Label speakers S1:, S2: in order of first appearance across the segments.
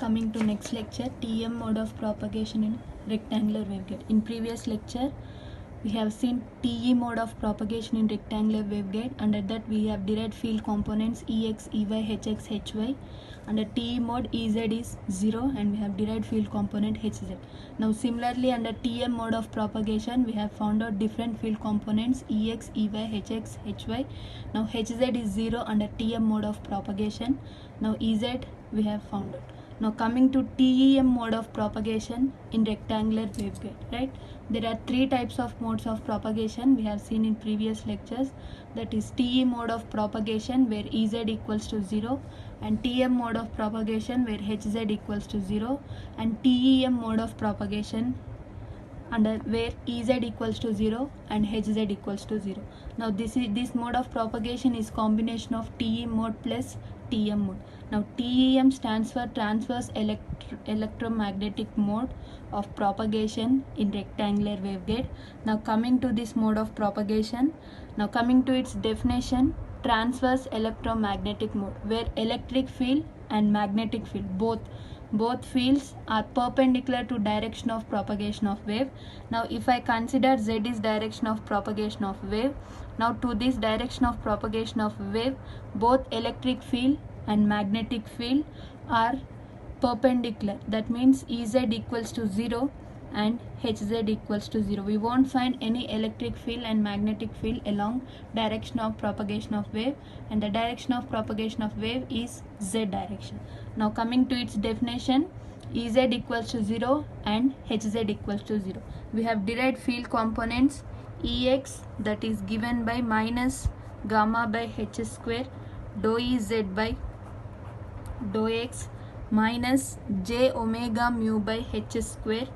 S1: Coming to next lecture, TEM mode of propagation in rectangular waveguide. In previous lecture, we have seen TE mode of propagation in rectangular waveguide. Under that, we have derived field components EX, EY, HX, HY. Under TE mode, EZ is 0 and we have derived field component HZ. Now similarly, under TM mode of propagation, we have found out different field components EX, EY, HX, HY. Now HZ is 0 under TM mode of propagation. Now EZ we have found out. Now coming to TEM mode of propagation in rectangular waveguide, right? There are three types of modes of propagation we have seen in previous lectures. That is TE mode of propagation where EZ equals to 0, and TM mode of propagation where HZ equals to 0, and TEM mode of propagation under where EZ equals to 0 and HZ equals to 0. Now this mode of propagation is combination of TE mode plus TM mode. Now TEM stands for transverse electromagnetic mode of propagation in rectangular waveguide. Now coming to this mode of propagation, now coming to its definition, transverse electromagnetic mode where electric field and magnetic field both fields are perpendicular to direction of propagation of wave. Now if I consider Z is direction of propagation of wave, now to this direction of propagation of wave, both electric field and magnetic field are perpendicular. That means EZ equals to 0 and HZ equals to 0. We won't find any electric field and magnetic field along direction of propagation of wave, and the direction of propagation of wave is Z direction. Now coming to its definition, EZ equals to 0 and HZ equals to 0. We have derived field components EX, that is given by minus gamma by H square dou Ez by dou X minus J omega mu by H square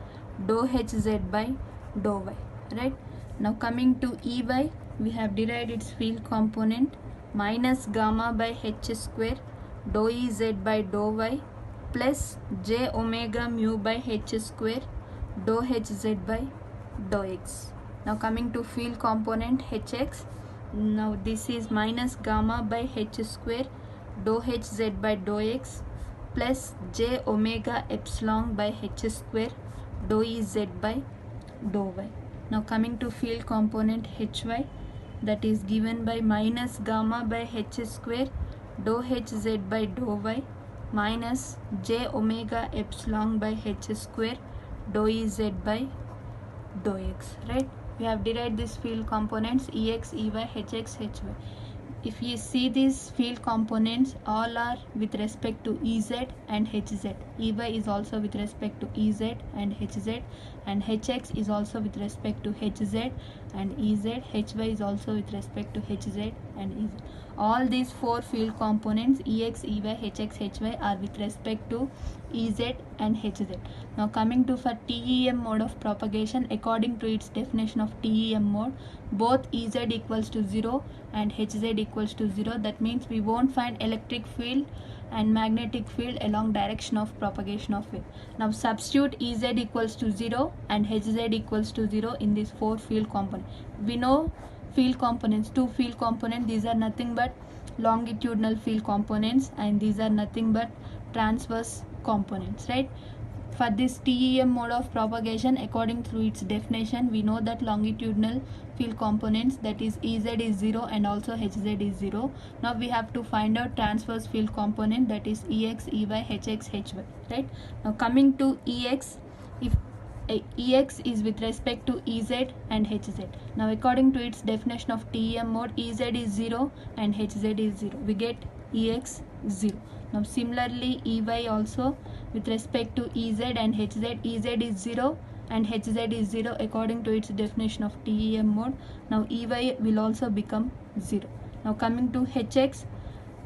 S1: dou Hz by dou Y, right? Now coming to EY, we have derived its field component minus gamma by H square dou Ez by dou Y plus J omega mu by H square dou Hz by dou X. Now coming to field component HX, now this is minus gamma by H square dou Hz by dou X plus J omega epsilon by H square dou Ez by dou Y. Now coming to field component HY, that is given by minus gamma by H square dou Hz by dou Y minus J omega epsilon by H square dou Ez by dou X, right? We have derived these field components EX, EY, HX, HY. If you see these field components, all are with respect to EZ and HZ. EY is also with respect to EZ and HZ, and HX is also with respect to HZ and EZ. HY is also with respect to HZ and EZ. All these four field components EX, EY, HX, HY are with respect to EZ and HZ. Now coming to for TEM mode of propagation, according to its definition of TEM mode, both EZ equals to 0 and HZ equals to 0. That means we won't find electric field and magnetic field along direction of propagation of wave. Now substitute EZ equals to 0 and HZ equals to 0 in these four field components. We know field components, two field components, these are nothing but longitudinal field components and these are nothing but transverse components, right? For this TEM mode of propagation, according to its definition, we know that longitudinal field components, that is EZ is 0 and also HZ is 0. Now we have to find out transverse field component, that is EX, EY, HX, HY, right? Now coming to EX, if EX is with respect to EZ and HZ. Now according to its definition of TEM mode, EZ is 0 and HZ is 0. We get EX 0. Now similarly EY also with respect to EZ and HZ, EZ is 0 and HZ is 0 according to its definition of TEM mode. Now EY will also become 0. Now coming to HX,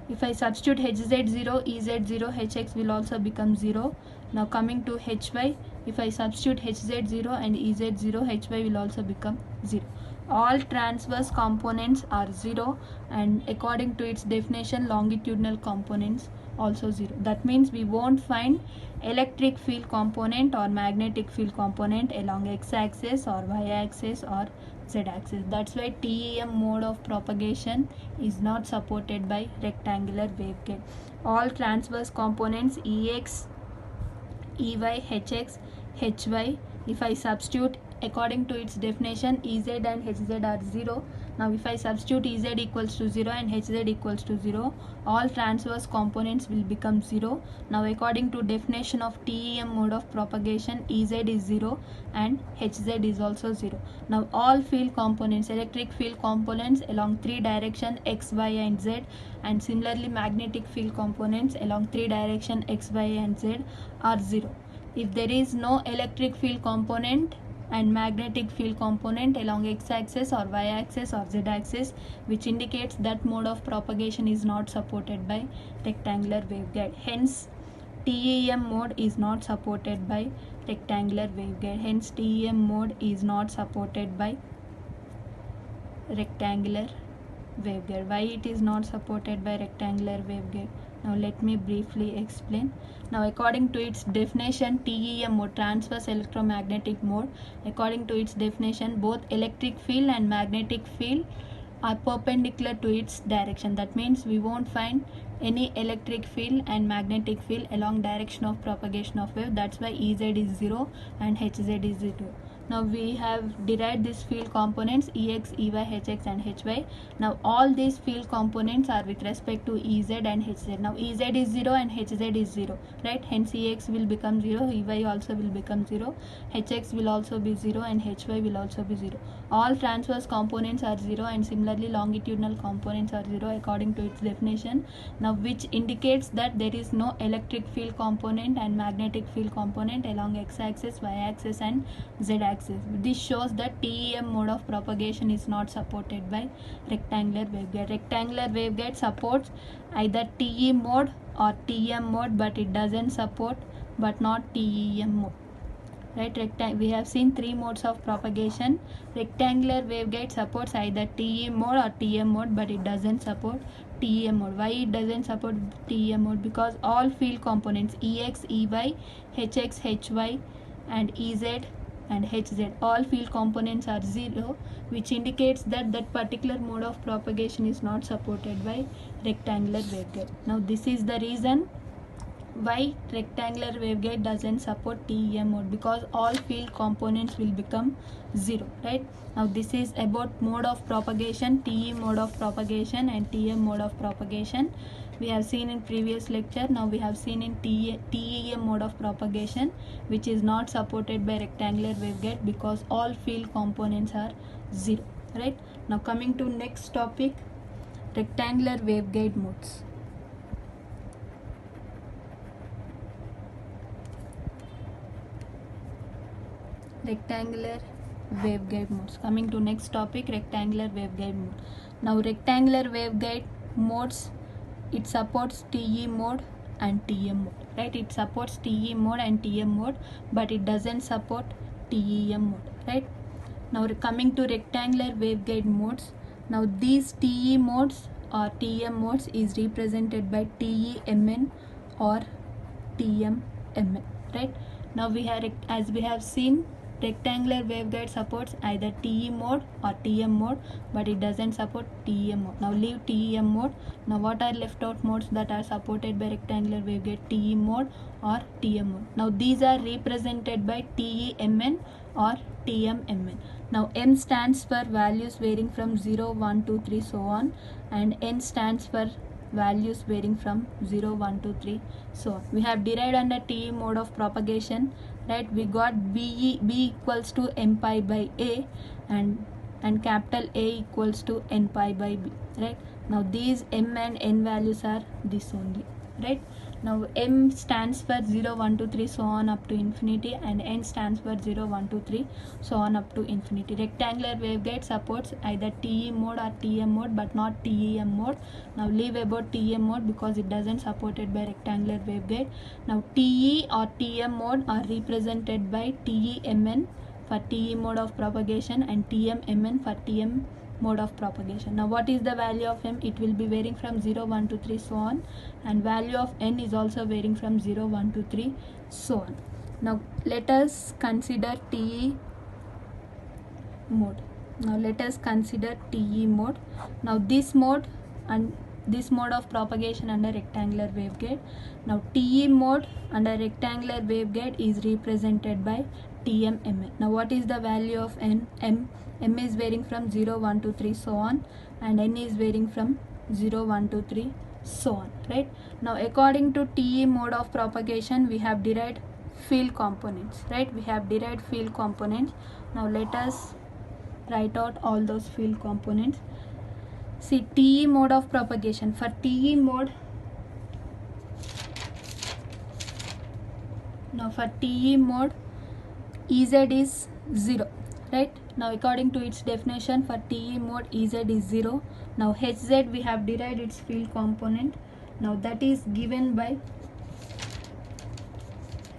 S1: if I substitute HZ 0, EZ 0, HX will also become 0. Now coming to HY, if I substitute HZ 0 and EZ 0, HY will also become 0. All transverse components are 0 and according to its definition, longitudinal components also 0. That means we won't find electric field component or magnetic field component along x-axis or y-axis or z-axis. That's why TEM mode of propagation is not supported by rectangular waveguide. All transverse components EX, Hx, Hy. If I substitute according to its definition, Ez and Hz are 0. Now if I substitute Ez equals to 0 and Hz equals to 0, all transverse components will become 0. Now according to definition of TEM mode of propagation, Ez is 0 and Hz is also 0. Now all field components, electric field components along 3 direction x, y and z, and similarly magnetic field components along 3 direction x, y and z are 0. If there is no electric field component and magnetic field component along x-axis or y-axis or z-axis, which indicates that mode of propagation is not supported by rectangular waveguide. Hence, TEM mode is not supported by rectangular waveguide. Hence, TEM mode is not supported by rectangular waveguide. Why it is not supported by rectangular waveguide? Now let me briefly explain. Now according to its definition, TEM mode, transverse electromagnetic mode, according to its definition, both electric field and magnetic field are perpendicular to its direction. That means we won't find any electric field and magnetic field along direction of propagation of wave. That's why Ez is 0 and Hz is 0. Now we have derived these field components Ex, Ey, Hx and Hy. Now all these field components are with respect to Ez and Hz. Now Ez is 0 and Hz is 0, right? Hence Ex will become 0, Ey also will become 0, Hx will also be 0 and Hy will also be 0. All transverse components are 0 and similarly longitudinal components are 0 according to its definition. Now which indicates that there is no electric field component and magnetic field component along x-axis, y-axis and z-axis. This shows that TEM mode of propagation is not supported by rectangular waveguide. Rectangular waveguide supports either TE mode or TM mode, but it doesn't support but not TEM mode. Right, we have seen 3 modes of propagation. Rectangular waveguide supports either TE mode or TM mode, but it doesn't support TEM mode. Why it doesn't support TEM mode? Because all field components Ex, Ey, Hx, Hy and Ez and Hz, all field components are 0, which indicates that that particular mode of propagation is not supported by rectangular waveguide. Now this is the reason why rectangular waveguide doesn't support TEM mode, because all field components will become 0, right? Now this is about mode of propagation, TE mode of propagation and TM mode of propagation. We have seen in previous lecture. Now we have seen in TEM mode of propagation, which is not supported by rectangular waveguide because all field components are 0, right? Now coming to next topic, rectangular waveguide modes. Rectangular waveguide modes. Coming to next topic, rectangular waveguide mode. Now rectangular waveguide modes, it supports TE mode and TM mode, right? It supports TE mode and TM mode, but it doesn't support TEM mode, right? Now coming to rectangular waveguide modes. Now these TE modes or TM modes is represented by TEMN or TMMN, right? Now we have, as we have seen, rectangular waveguide supports either TE mode or TM mode, but it doesn't support TEM mode. Now leave TEM mode. Now what are left out modes that are supported by rectangular waveguide? TE mode or TM mode. Now these are represented by TEMN or TMMN. Now M stands for values varying from 0, 1, 2, 3, so on, and N stands for values varying from 0, 1, 2, 3, so on. We have derived under TE mode of propagation, right? We got B equals to M pi by A and capital A equals to N pi by B, right? Now these M and N values are this only, right? Now M stands for 0, 1, 2, 3, so on up to infinity, and N stands for 0, 1, 2, 3, so on up to infinity. Rectangular waveguide supports either TE mode or TM mode, but not TEM mode. Now leave about TM mode because it doesn't supported by rectangular waveguide. Now TE or TM mode are represented by TEMN for TE mode of propagation and TMMN for TM mode of propagation. Now what is the value of M? It will be varying from 0, 1, 2, 3, so on, and value of N is also varying from 0, 1, 2, 3, so on. Now let us consider TE mode. Now let us consider TE mode. Now this mode and this mode of propagation under rectangular waveguide. Now TE mode under rectangular waveguide is represented by TMMN. Now what is the value of n? M is varying from 0, 1, 2, 3, so on, and n is varying from 0, 1, 2, 3, so on, right? Now according to TE mode of propagation, we have derived field components, right? We have derived field components. Now let us write out all those field components. See, TE mode of propagation. For TE mode, now for TE mode, Ez is 0, right? Now according to its definition, for TE mode, Ez is 0. Now Hz, we have derived its field component. Now that is given by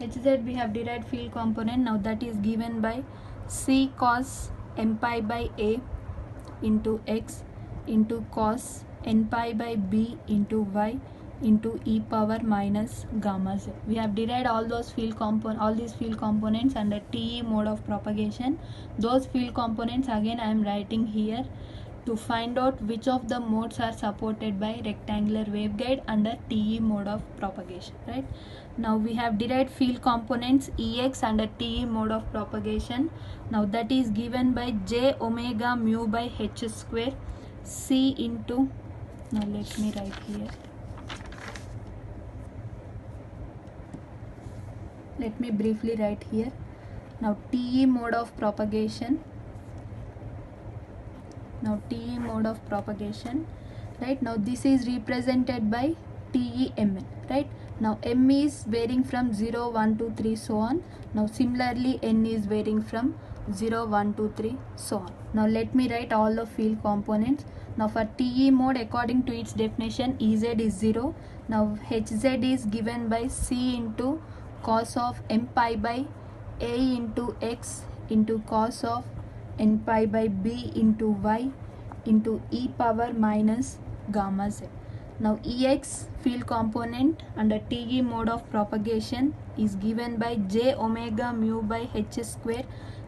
S1: Hz, we have derived field component. Now that is given by C cos m pi by A into X into cos n pi by B into Y into e power minus gamma z. We have derived all those all these field components under TE mode of propagation. Those field components again I am writing here to find out which of the modes are supported by rectangular waveguide under TE mode of propagation, right? Now we have derived field components Ex under TE mode of propagation. Now that is given by j omega mu by h square C into, now let me write here. Let me briefly write here. Now TE mode of propagation. Now TE mode of propagation, right? Now this is represented by TEMN, right? Now M is varying from 0, 1, 2, 3, so on. Now similarly N is varying from 0, 1, 2, 3, so on. Now let me write all the field components. Now for TE mode, according to its definition, Ez is 0. Now Hz is given by C into cos of m pi by A into X into cos of n pi by B into Y into e power minus gamma z. Now Ex field component under TE mode of propagation is given by j omega mu by h square.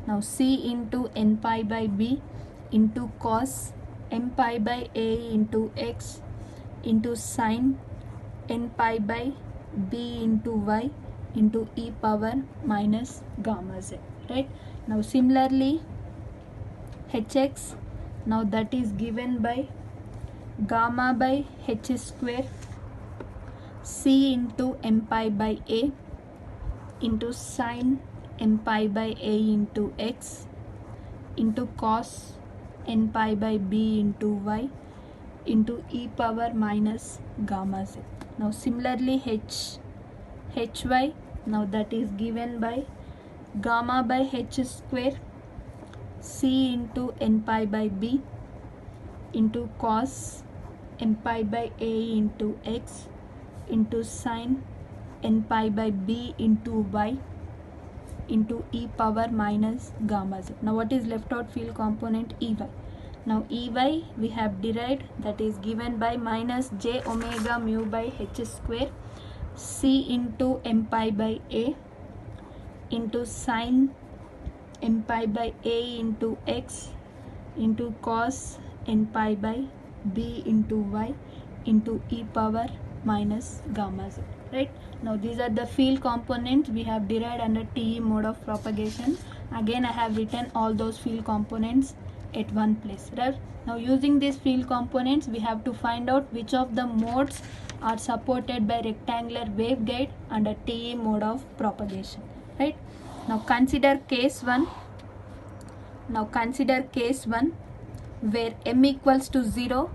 S1: Now C into n pi by B into cos m pi by A into X into sin n pi by B into Y into e power minus gamma z, right? Now similarly Hx, now that is given by gamma by h square C into m pi by A into sin m pi by A into X into cos n pi by B into Y into e power minus gamma z. Now similarly Hy, now that is given by gamma by h square C into n pi by B into cos m pi by A into X into sin n pi by B into Y into e power minus gamma z. Now what is left out field component? Ey. Now Ey we have derived, that is given by minus j omega mu by h square C into m pi by A into sin m pi by A into X into cos n pi by B into Y into e power minus gamma z, right? Now these are the field components we have derived under TE mode of propagation. Again I have written all those field components at one place, right? Now using these field components we have to find out which of the modes are supported by rectangular waveguide under TE mode of propagation, right? Now consider case 1. Now consider case 1 where m equals to 0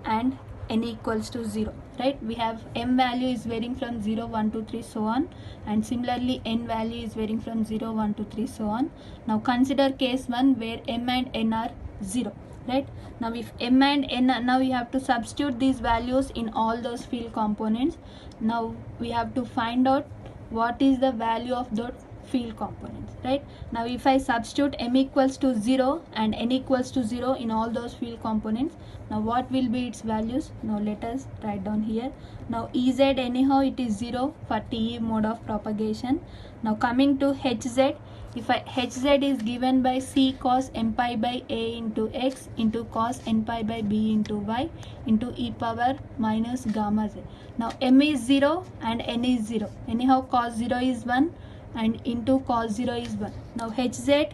S1: and n equals to 0, right? We have m value is varying from 0, 1, 2, 3, so on, and similarly n value is varying from 0, 1, 2, 3, so on. Now consider case 1 where m and n are 0, right? Now if m and n, now we have to substitute these values in all those field components. Now we have to find out what is the value of the field components, right? Now if I substitute m equals to 0 and n equals to 0 in all those field components, now what will be its values? Now let us write down here. Now Ez anyhow it is 0 for TE mode of propagation. Now coming to Hz, if Hz is given by c cos m pi by a into x into cos n pi by b into y into e power minus gamma z. Now m is 0 and n is 0. Anyhow cos 0 is 1 and into cos 0 is 1. Now Hz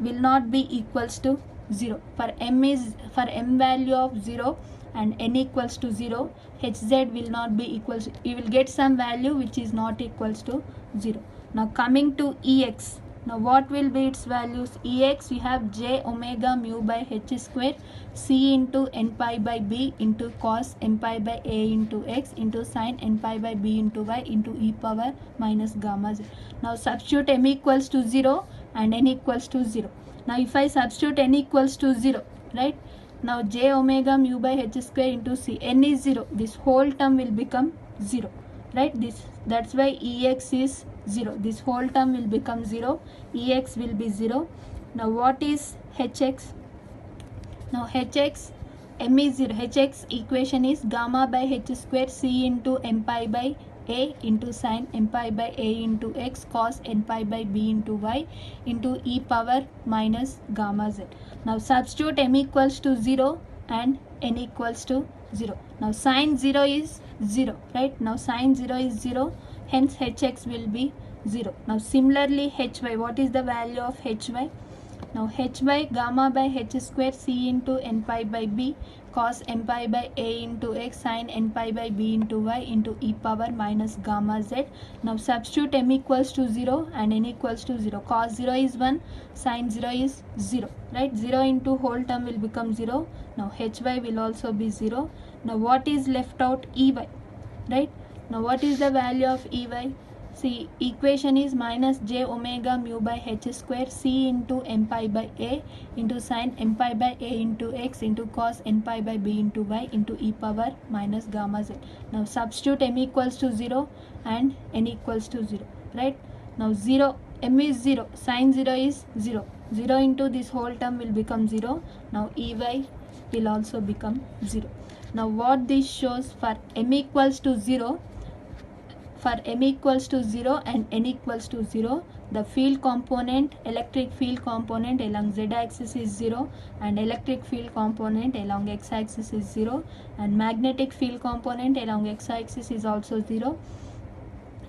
S1: will not be equals to 0. For m value of 0 and n equals to 0, Hz will not be equals, you will get some value which is not equals to 0. Now coming to Ex, now what will be its values? Ex, we have j omega mu by h square c into n pi by b into cos n pi by a into x into sin n pi by b into y into e power minus gamma z. Now substitute m equals to 0 and n equals to 0. Now if I substitute n equals to 0, right? Now j omega mu by h square into c, n is 0, this whole term will become 0, right? That's why Ex is 0, this whole term will become 0, Ex will be 0. Now what is Hx? Now Hx, m is 0, Hx equation is gamma by h square c into m pi by a into sin m pi by a into x cos n pi by b into y into e power minus gamma z. Now substitute m equals to 0 and n equals to 0. Now sin 0 is 0, right? Now sin 0 is 0, hence Hx will be 0. Now similarly Hy, what is the value of Hy? Now Hy gamma by h square c into n pi by b cos n pi by a into x sin n pi by b into y into e power minus gamma z. Now substitute m equals to 0 and n equals to 0. Cos 0 is 1, sin 0 is 0, right? 0 into whole term will become 0. Now Hy will also be 0. Now what is left out? Ey, right? Now what is the value of Ey? See, equation is minus j omega mu by h square c into m pi by a into sin m pi by a into x into cos n pi by b into y into e power minus gamma z. Now substitute m equals to 0 and n equals to 0, right? Now 0, m is 0, sin 0 is 0, 0 into this whole term will become 0. Now Ey will also become 0. Now what this shows, for m equals to 0, for m equals to 0 and n equals to 0, the field component, electric field component along z axis is 0 and electric field component along x axis is 0 and magnetic field component along x axis is also 0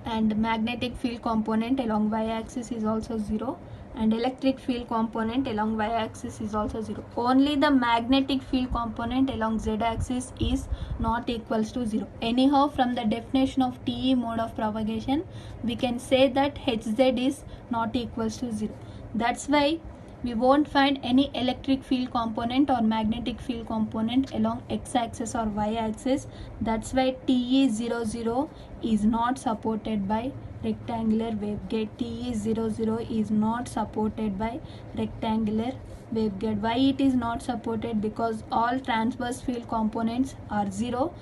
S1: and magnetic field component along y axis is also 0 and electric field component along y axis is also 0. Only the magnetic field component along z axis is not equals to 0. Anyhow, from the definition of TE mode of propagation, we can say that Hz is not equals to 0. That's why we won't find any electric field component or magnetic field component along x axis or y axis. That's why TE00 is not supported by rectangular waveguide. TE00 is not supported by rectangular waveguide. Why it is not supported? Because all transverse field components are 0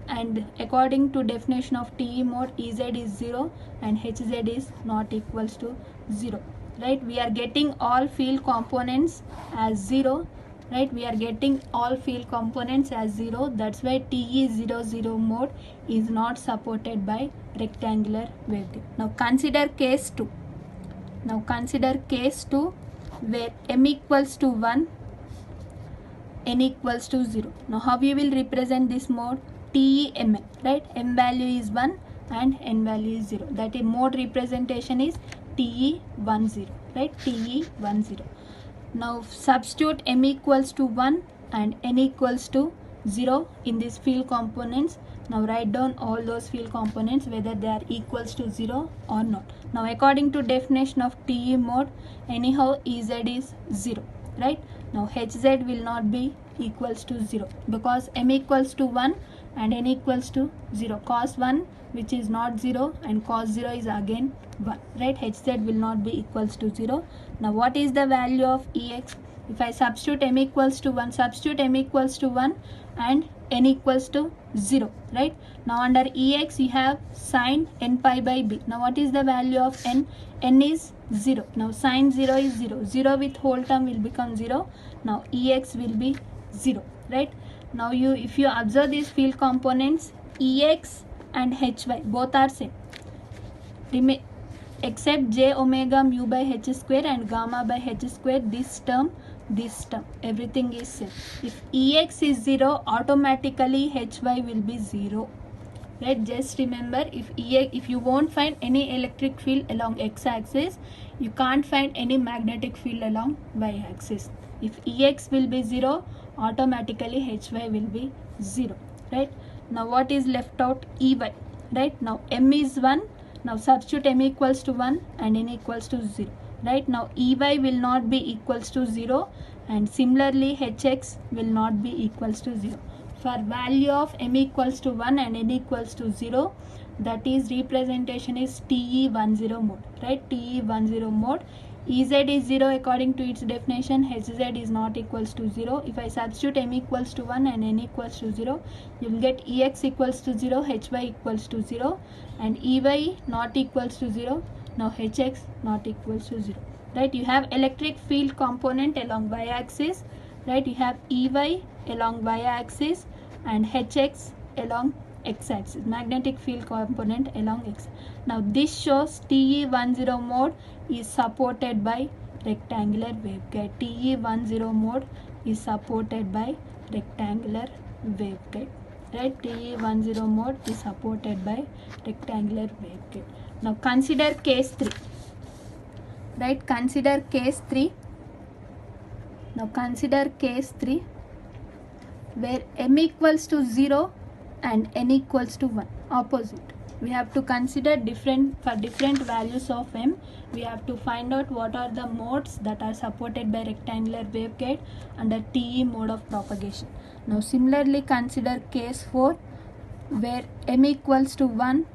S1: and according to definition of TE mode, Ez is 0 and Hz is not equals to 0, right? We are getting all field components as 0, right? We are getting all field components as 0. That's why TE00 mode is not supported by rectangular waveguide. Now consider case 2. Now consider case 2 where m equals to 1, n equals to 0. Now how we will represent this mode? TEmn, right? M value is 1 and n value is 0. That is mode representation is TE10, right? TE10. Now substitute m equals to 1 and n equals to 0 in these field components. Now write down all those field components whether they are equals to 0 or not. Now according to definition of TE mode, anyhow Ez is 0, right? Now Hz will not be equals to 0 because m equals to 1 and n equals to 0. Cos 1 which is not 0 and cos 0 is again 1, right? Hz will not be equals to 0. Now what is the value of Ex? If I substitute m equals to 1, substitute m equals to 1 and n equals to 0, right? Now under Ex you have sine n pi by b. Now what is the value of n? N is 0. Now sine 0 is 0. 0 with whole term will become 0. Now Ex will be 0, right? Now if you observe these field components, Ex and Hy both are same, except j omega mu by h square and gamma by h square. This term, everything is same. If Ex is 0, automatically Hy will be 0, right? Just remember, if you won't find any electric field along x-axis, you can't find any magnetic field along y-axis. If Ex will be 0, automatically Hy will be 0, right? Now what is left out? Ey, right? Now m is 1. Now substitute m equals to 1 and n equals to 0, right? Now Ey will not be equals to 0, and similarly Hx will not be equals to 0. For value of m equals to 1 and n equals to 0, that is representation is TE10 mode, right? TE10 mode. Ez is 0 according to its definition. Hz is not equals to 0. If I substitute m equals to 1 and n equals to 0, you will get Ex equals to 0, Hy equals to 0, and Ey not equals to 0. Now Hx not equals to 0, right? You have electric field component along y-axis, right? You have Ey along y-axis and Hx along x-axis, magnetic field component along x. Now this shows TE10 mode is supported by rectangular waveguide. TE10 mode is supported by rectangular waveguide, right? TE10 mode is supported by rectangular waveguide. Now consider case 3, right? Consider case 3. Now consider case 3 where m equals to 0 and n equals to 1, opposite. We have to consider different values of m. We have to find out what are the modes that are supported by rectangular waveguide under TE mode of propagation. Now similarly consider case 4 where m equals to 1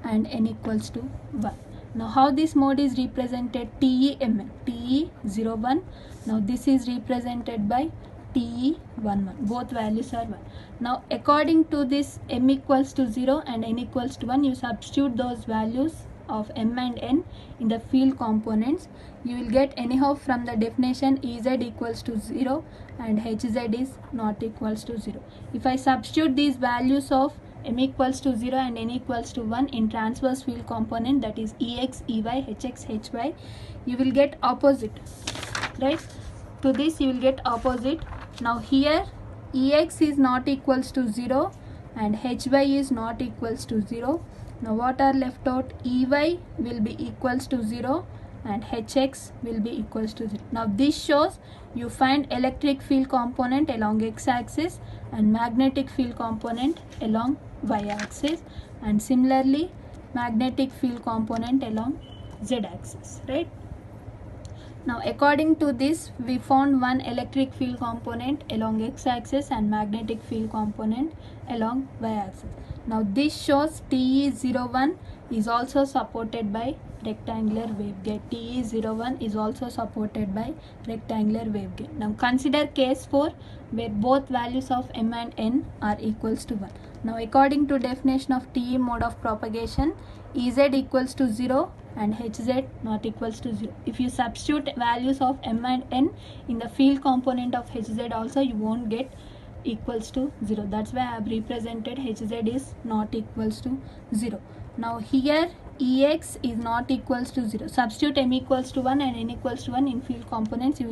S1: and n equals to 1. Now how this mode is represented? TEMN, TE01. Now this is represented by TE11. Both values are 1. Now according to this m equals to 0 and n equals to 1, you substitute those values of m and n in the field components. You will get anyhow from the definition Ez equals to 0 and Hz is not equals to 0. If I substitute these values of m equals to 0 and n equals to 1 in transverse field component, that is Ex, Ey, Hx, Hy, you will get opposite, right? To this you will get opposite. Now here Ex is not equals to 0 and Hy is not equals to 0. Now what are left out? Ey will be equals to 0 and Hx will be equals to 0. Now this shows you find electric field component along x-axis and magnetic field component along y-axis, and similarly magnetic field component along z-axis, right? Now according to this, we found one electric field component along x-axis and magnetic field component along y-axis. Now this shows TE01 is also supported by rectangular waveguide. TE01 is also supported by rectangular waveguide. Now consider case 4 where both values of m and n are equals to 1. Now according to definition of TE mode of propagation, Ez equals to 0 and Hz not equals to 0. If you substitute values of m and n in the field component of Hz also, you won't get equals to 0. That's why I have represented Hz is not equals to 0. Now here Ex is not equals to 0. Substitute m equals to 1 and n equals to 1 in field components, you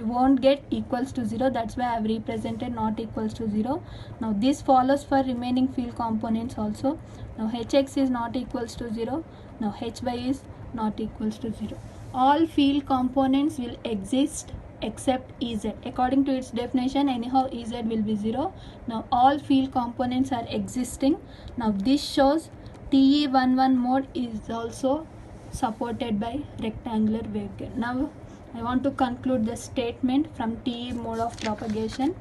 S1: won't get equals to 0. That's why I have represented not equals to 0. Now this follows for remaining field components also. Now Hx is not equals to 0. Now Hy is not equals to 0. All field components will exist except Ez. According to its definition, anyhow Ez will be 0. Now all field components are existing. Now this shows TE11 mode is also supported by rectangular waveguide. Now I want to conclude the statement from TE mode of propagation,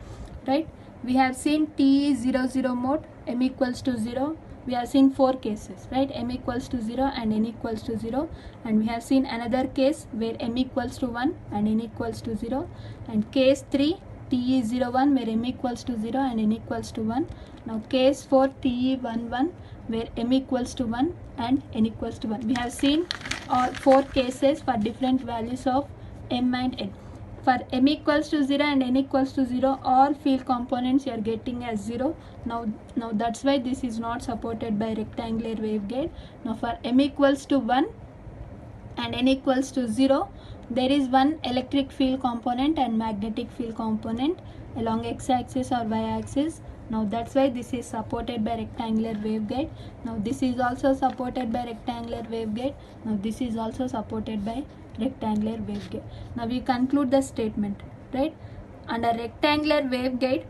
S1: right? We have seen TE00 mode, m equals to 0 we have seen 4 cases, right? M equals to 0 and n equals to 0, and we have seen another case where m equals to 1 and n equals to 0, and case 3 t is 0 1 where m equals to 0 and n equals to 1. Now case 4 t 1 1 where m equals to 1 and n equals to 1. We have seen all 4 cases for different values of m and n. For m equals to 0 and n equals to 0, all field components you are getting as 0. Now that's why this is not supported by rectangular waveguide. Now for m equals to 1 and n equals to 0, there is one electric field component and magnetic field component along x-axis or y-axis. Now that's why this is supported by rectangular waveguide. Now this is also supported by rectangular waveguide. Now this is also supported by rectangular waveguide. Now we conclude the statement, right? Under rectangular waveguide,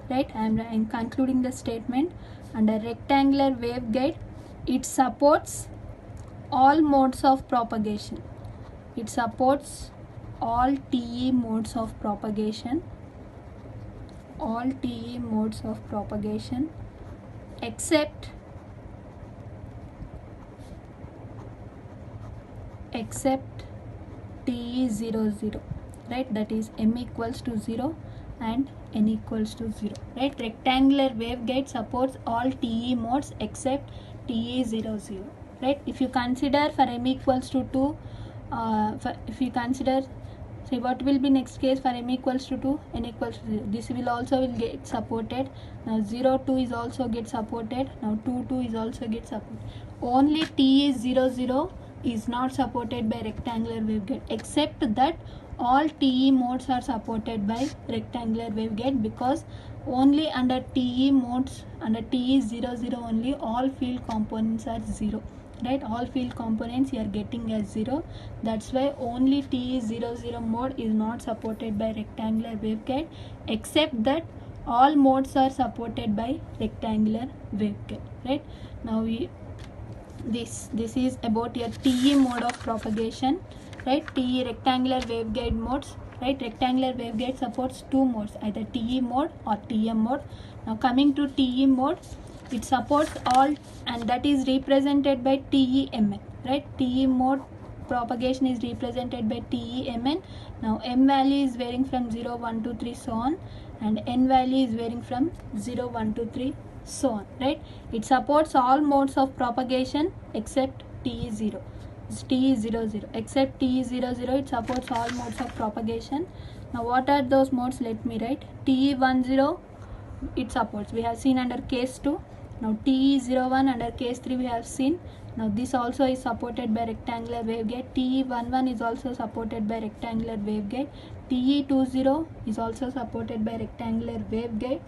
S1: right, I am concluding the statement. Under rectangular waveguide, it supports all modes of propagation. It supports all TE modes of propagation. All TE modes of propagation except TE 0 0, right? That is m equals to 0 and n equals to 0, right? Rectangular waveguide supports all TE modes except TE 0 0, right? If you consider for m equals to 2, if you consider, say what will be next case for m equals to 2, n equals to 0, this will also get supported. Now 0 2 is also get supported. Now 2 2 is also get supported. Only TE 0 0 is not supported by rectangular waveguide, except that all TE modes are supported by rectangular waveguide, because only under TE modes, under TE 0 0 only, all field components are 0, right? All field components you are getting as 0. That's why only TE 0 0 mode is not supported by rectangular waveguide, except that all modes are supported by rectangular waveguide, right? Now this is about your TE mode of propagation, right? TE rectangular waveguide modes, right? Rectangular waveguide supports 2 modes, either TE mode or TM mode. Now coming to TE mode, it supports all, and that is represented by TEMN, right? TE mode propagation is represented by TEMN. Now m value is varying from 0 1 2 3 so on, and n value is varying from 0 1 2 3 so on, right? It supports all modes of propagation except TE 0. TE 0 0, except TE 0 0, it supports all modes of propagation. Now what are those modes? Let me write. TE 1 0, it supports, we have seen under case 2. Now TE 0 1 under case 3 we have seen. Now this also is supported by rectangular waveguide. TE 1 1 is also supported by rectangular waveguide. TE 2 0 is also supported by rectangular waveguide,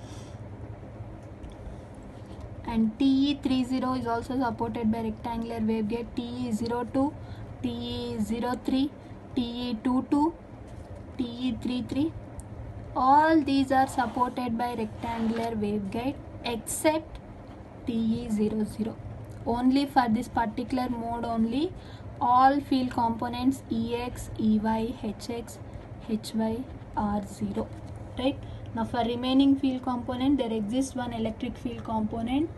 S1: and TE 3 0 is also supported by rectangular waveguide. TE 0 2, TE 0 3, TE 2 2, TE 3 3, all these are supported by rectangular waveguide except TE 0 0. Only for this particular mode only, all field components EX, EY, HX, HY are 0, right? Now for remaining field component, there exists one electric field component,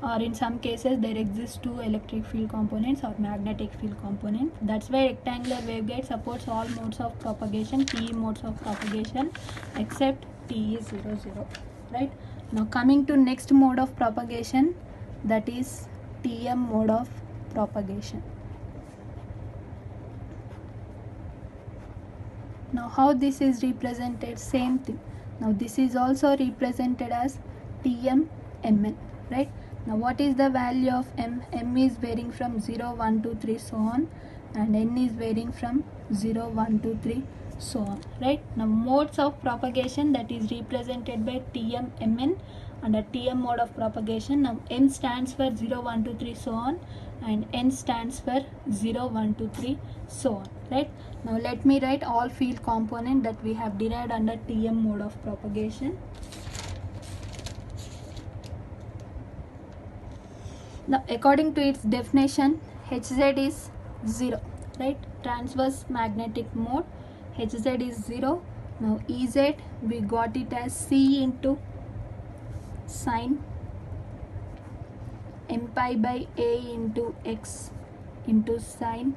S1: or in some cases there exist 2 electric field components or magnetic field component. That's why rectangular waveguide supports all modes of propagation, TE modes of propagation, except TE 0 0, right? Now coming to next mode of propagation, that is TM mode of propagation. Now how this is represented? Same thing. Now this is also represented as TMMN, right? Now what is the value of M? M is varying from 0 1 2 3 so on, and N is varying from 0 1 2 3 so on, right? Now modes of propagation, that is represented by TMMN under TM mode of propagation. Now M stands for 0 1 2 3 so on, and N stands for 0 1 2 3 so on, right? Now let me write all field component that we have derived under TM mode of propagation. Now according to its definition, Hz is 0, right? Transverse magnetic mode, Hz is 0. Now Ez, we got it as C into sine m pi by a into x into sine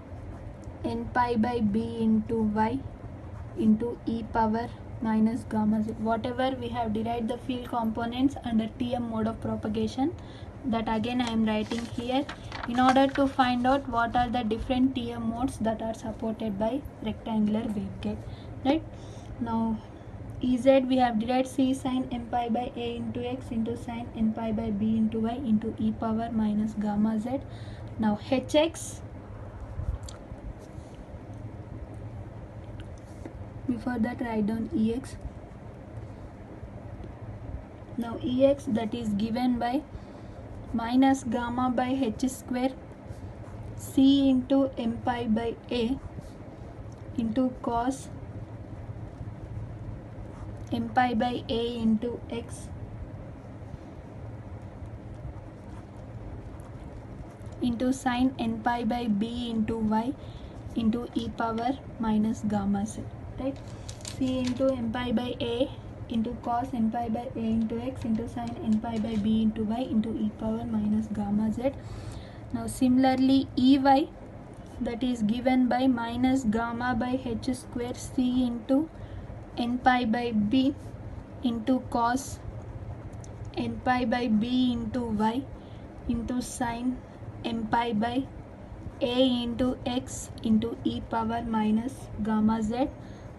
S1: n pi by b into y into e power minus gamma z. Whatever we have derived the field components under TM mode of propagation, that again I am writing here in order to find out what are the different TM modes that are supported by rectangular waveguide. Right? Now Ez we have derived c sine m pi by a into x into sine n pi by b into y into e power minus gamma z. Now hx, before that write down ex. Now ex, that is given by minus gamma by h square c into m pi by a into cos m pi by a into x into sine n pi by b into y into e power minus gamma z. Right? C into m pi by a into cos n pi by a into x into sine n pi by b into y into e power minus gamma z. Now similarly ey, that is given by minus gamma by h square c into n pi by b into cos n pi by b into y into sine m pi by a into x into e power minus gamma z.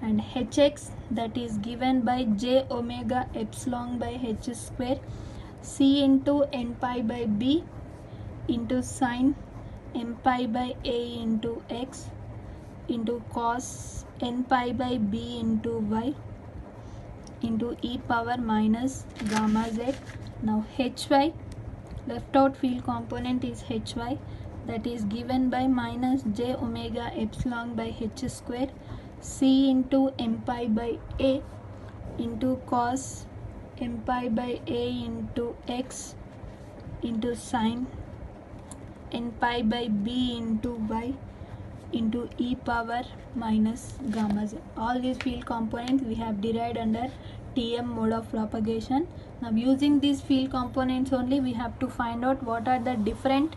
S1: And hx, that is given by j omega epsilon by h square c into n pi by b into sine m pi by a into x into cos n pi by b into y into e power minus gamma z. Now hy, left out field component is hy, that is given by minus j omega epsilon by h square c into m pi by a into cos m pi by a into x into sine n pi by b into y into e power minus gamma z. All these field components we have derived under TM mode of propagation. Now using these field components only, we have to find out what are the different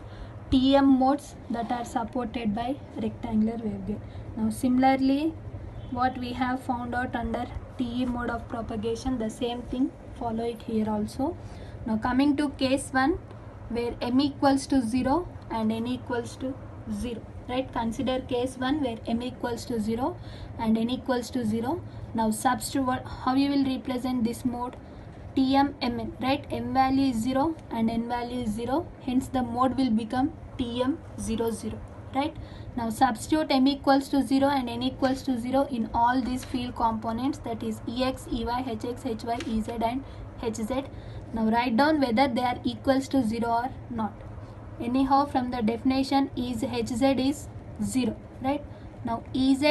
S1: TM modes that are supported by rectangular waveguide. Now similarly, what we have found out under TE mode of propagation, the same thing follow it here also. Now coming to case 1, where m equals to 0 and n equals to 0. Right? Consider case 1 where m equals to 0 and n equals to 0. Now substitute, how you will represent this mode? Tm mn, right? M value is 0 and n value is 0. Hence the mode will become Tm 0 0. Right? Now substitute m equals to 0 and n equals to 0 in all these field components, that is ex, ey, hx, hy, ez and hz. Now write down whether they are equals to 0 or not. Anyhow, from the definition is hz is 0. Right? Now ez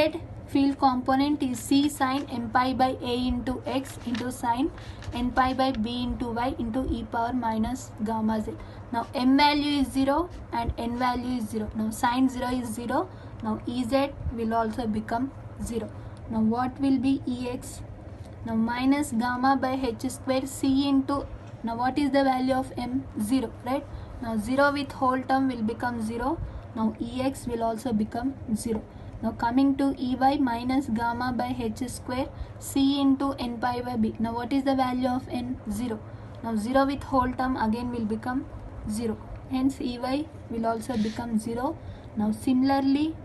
S1: field component is c sine m pi by a into x into sine n pi by b into y into e power minus gamma z. Now m value is 0 and n value is 0. Now sine 0 is 0. Now ez will also become 0. Now what will be ex? Now minus gamma by h square c into, now what is the value of m? 0. Right? Now 0 with whole term will become 0. Now ex will also become 0. Now coming to ey, minus gamma by h square c into n pi by b. Now what is the value of n? 0. Now 0 with whole term again will become 0. Hence ey will also become 0. Now similarly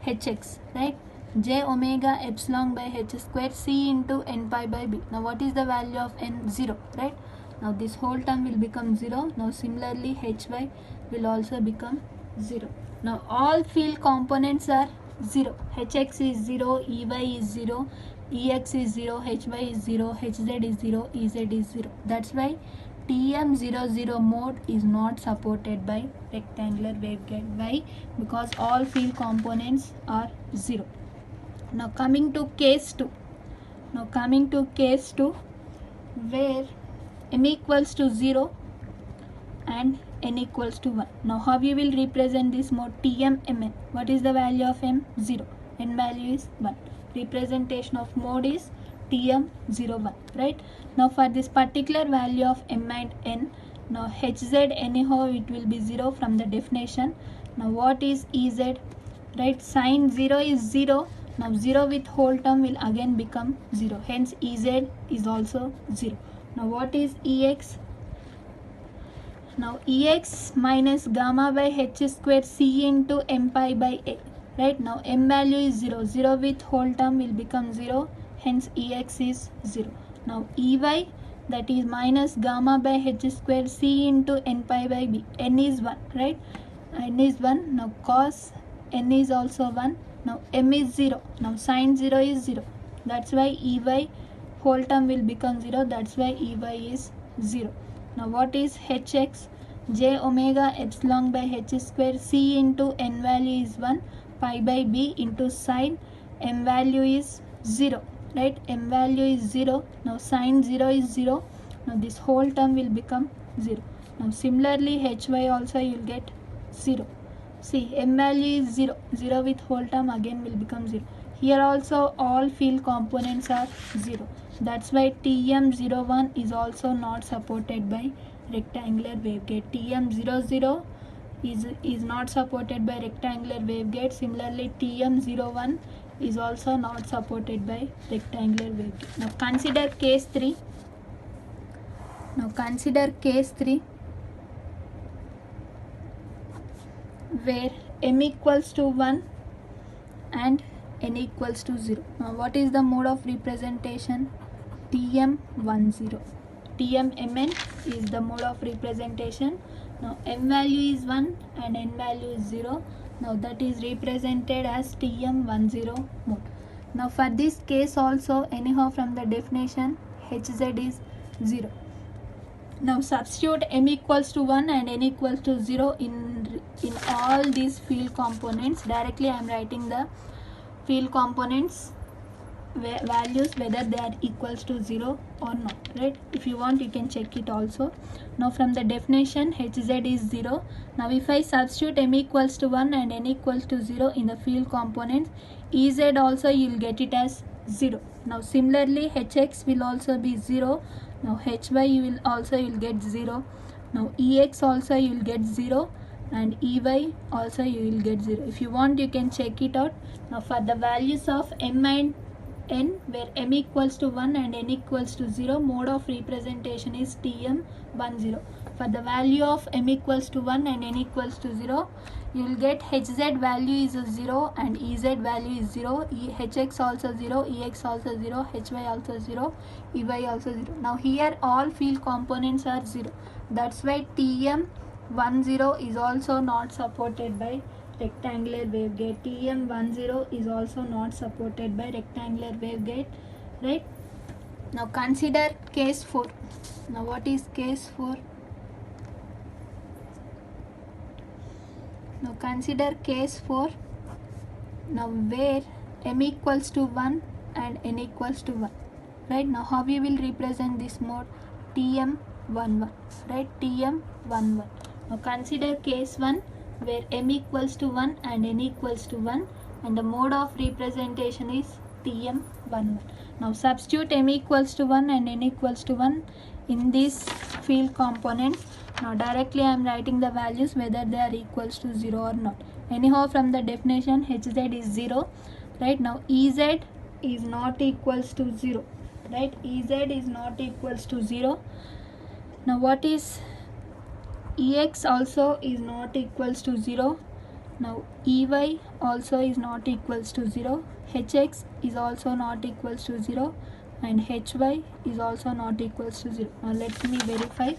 S1: hx, right? J omega epsilon by h square c into n pi by b. Now what is the value of n? 0. Right? Now this whole term will become 0. Now similarly hy will also become 0. Now all field components are 0. hx is 0, ey is 0, ex is 0, hy is 0, hz is 0, ez is 0. That's why TM00 mode is not supported by rectangular waveguide. Why? Because all field components are 0. Now coming to case 2. Where m equals to 0 and n equals to 1. Now how you will represent this mode? TM mn. What is the value of m? 0. N value is 1. Representation of mode is TM01. Right? Now for this particular value of m and n, Now hz anyhow it will be 0 from the definition. Now what is ez? Right, sine 0 is 0. Now 0 with whole term will again become 0, hence ez is also 0. Now what is ex? Now ex minus gamma by h square c into m pi by a. Right, now m value is 0, 0 with whole term will become 0, hence ex is 0. Now ey, that is minus gamma by h square c into n pi by b. N is 1, right? N is 1. Now cos n is also 1. Now m is 0. Now sin 0 is 0. That's why ey whole term will become 0. That's why ey is 0. Now what is hx? J omega epsilon by h square c into n value is 1 pi by b into sin m value is 0. Right, m value is 0. Now sin 0 is 0. Now this whole term will become 0. Now similarly hy also you will get 0. See, m value is 0, 0 with whole term again will become 0. Here also all field components are 0. That's why TM01 is also not supported by rectangular waveguide. TM00 is not supported by rectangular waveguide. Similarly TM01 is also not supported by rectangular waveguide. Now consider case 3. Now consider case 3 where m equals to 1 and n equals to 0. Now what is the mode of representation? TM10. TMMN is the mode of representation. Now m value is 1 and n value is 0. Now that is represented as TM10 mode. Now for this case also anyhow from the definition hz is 0. Now substitute m equals to 1 and n equals to 0 in all these field components. Directly I am writing the field components values whether they are equals to 0 or not. Right, if you want you can check it also. Now from the definition hz is 0. Now if I substitute m equals to 1 and n equals to 0 in the field components, ez also you will get it as 0. Now similarly hx will also be 0. Now hy you will get 0. Now ex also you will get 0 and ey also you will get 0. If you want you can check it out. Now for the values of m and n where m equals to 1 and n equals to 0, mode of representation is TM10. For the value of m equals to 1 and n equals to 0, you will get hz value is 0 and ez value is 0, hx also 0, ex also 0, hy also 0, ey also 0. Now here all field components are 0. That's why TM10 is also not supported by rectangular waveguide. TM10 is also not supported by rectangular waveguide. Right, now consider case 4. Now what is case 4? Now consider case 4. Now where m equals to 1 and n equals to 1. Right, now how we will represent this mode? TM11. Right, TM11. Now consider case 1 where m equals to 1 and n equals to 1 and the mode of representation is TM11. Now substitute m equals to 1 and n equals to 1 in this field component. Now directly I am writing the values whether they are equals to 0 or not. Anyhow from the definition hz is 0. Right, now ez is not equals to 0. Right, ez is not equals to 0. Now what is ex also is not equals to 0. Now ey also is not equals to 0. hx is also not equals to 0 and hy is also not equals to 0. Now let me verify.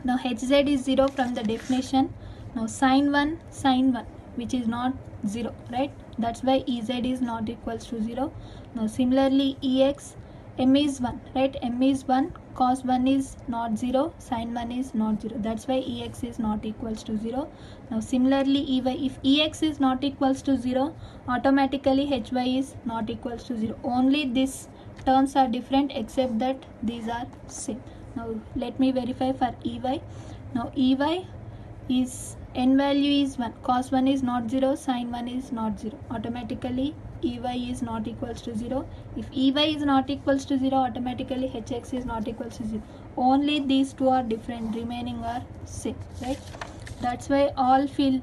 S1: Now hz is 0 from the definition. Now sin 1 which is not 0. Right, that's why ez is not equals to 0. Now similarly ex, m is 1. Right, m is 1, cos 1 is not 0, sin 1 is not 0. That's why ex is not equals to 0. Now similarly ey, if ex is not equals to 0, automatically hy is not equals to 0. Only these terms are different except that these are same. Now let me verify for ey. Now ey is n value is 1, cos 1 is not 0, sin 1 is not 0. Automatically ey is not equals to 0. If ey is not equals to 0, automatically hx is not equals to 0. only these two are different, remaining are same, right? That's why all feel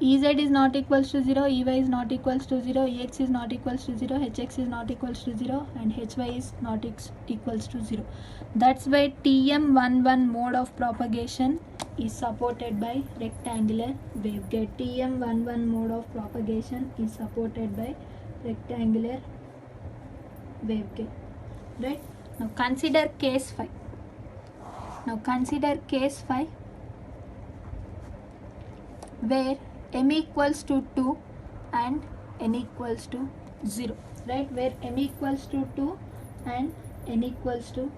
S1: Ez is not equals to 0, Ey is not equals to 0, Ex is not equals to 0, Hx is not equals to 0, and Hy is not equals to 0. That's why TM11 mode of propagation is supported by rectangular waveguide. TM11 mode of propagation is supported by rectangular waveguide, right? Now consider case 5. Now consider case 5 where m equals to 2 and n equals to 0, right? Where m equals to 2 and n equals to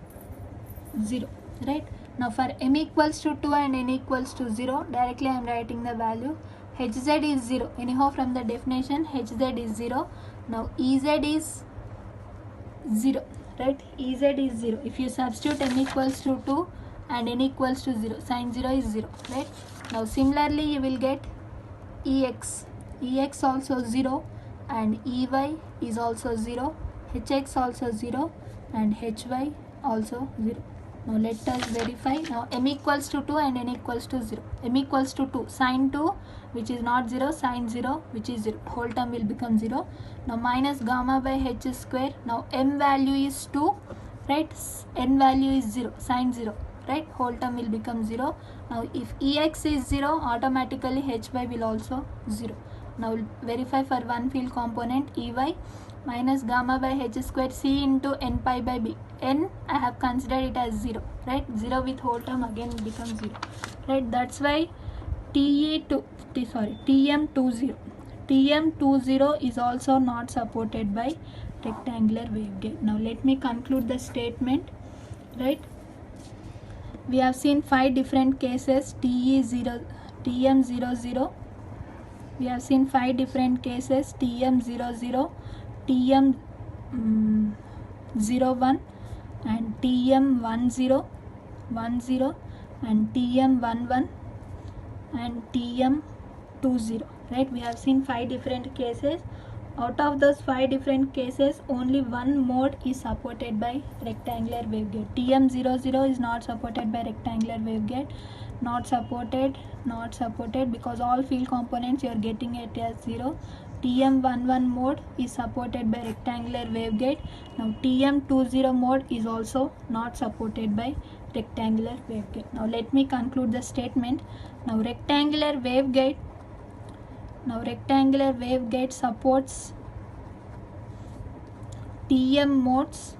S1: 0, right? Now for m equals to 2 and n equals to 0, directly I am writing the value. Hz is 0. Anyhow, from the definition, Hz is 0. Now Ez is 0, right? Ez is 0. If you substitute m equals to 2 and n equals to 0, sin 0 is 0, right? Now similarly you will get Ex also 0, and Ey is also 0, Hx also 0, and Hy also 0. Now let us verify. Now m equals to 2 and n equals to 0. M equals to 2, sin 2 which is not 0, sin 0 which is 0, whole term will become 0. Now minus gamma by h square. Now m value is 2, right? N value is 0, sin 0, right? Whole term will become 0. Now if Ex is 0, automatically Hy will also 0. Now verify for one field component. Ey minus gamma by h square c into n pi by b. N I have considered it as 0, right? 0 with whole term again becomes 0, right? That's why TM20 is also not supported by rectangular waveguide. Now let me conclude the statement, right? We have seen 5 different cases. TM00. We have seen 5 different cases. TM00, TM01, and TM10, and TM11, and TM20, right? We have seen 5 different cases. Out of those 5 different cases, only one mode is supported by rectangular waveguide. TM00 is not supported by rectangular waveguide. Not supported because all field components you are getting it as 0. TM11 mode is supported by rectangular waveguide. Now TM20 mode is also not supported by rectangular waveguide. Now let me conclude the statement. Now rectangular waveguide supports TM modes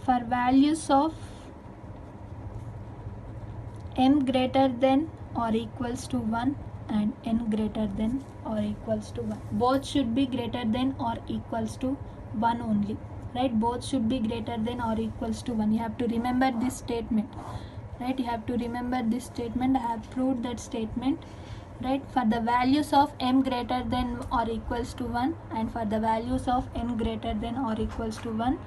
S1: for values of m greater than or equals to 1 and n greater than or equals to 1. Both should be greater than or equals to 1 only, right? Both should be greater than or equals to 1. You have to remember this statement, right? You have to remember this statement. I have proved that statement, right? For the values of m greater than or equals to 1 and for the values of n greater than or equals to 1,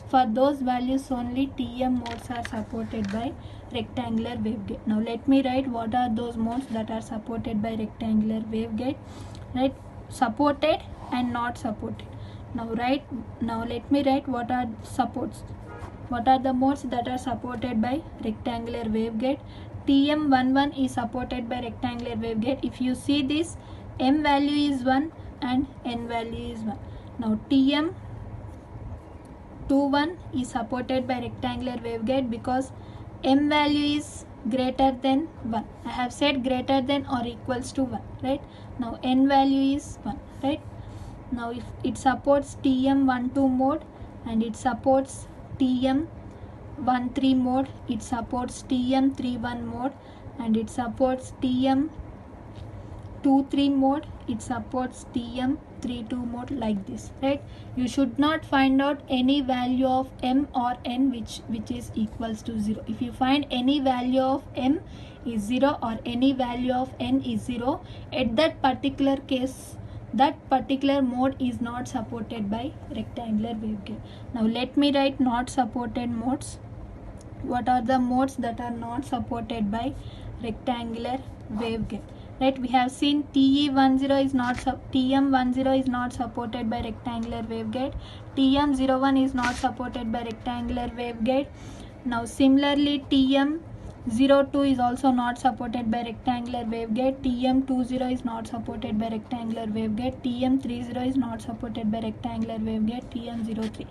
S1: for those values only TM modes are supported by rectangular waveguide. Now let me write what are those modes that are supported by rectangular waveguide, right? Supported and not supported. Now let me write what are supports. What are the modes that are supported by rectangular waveguide? TM11 is supported by rectangular waveguide. If you see this, m value is 1 and n value is 1. Now TM21 is supported by rectangular waveguide because m value is greater than 1. I have said greater than or equals to 1, right? Now n value is 1, right? Now if it supports TM12 mode and it supports TM13 mode, it supports TM31 mode, and it supports TM23 mode, it supports TM32 mode, like this, right? You should not find out any value of m or n which is equals to 0. If you find any value of m is 0 or any value of n is 0, at that particular case, that particular mode is not supported by rectangular waveguide. Now let me write not supported modes. What are the modes that are not supported by rectangular waveguide? right? We have seen TE10 is not TM10 is not supported by rectangular waveguide. TM01 is not supported by rectangular waveguide. Now similarly TM02 is also not supported by rectangular waveguide. TM20 is not supported by rectangular waveguide. TM30 is not supported by rectangular waveguide. TM03,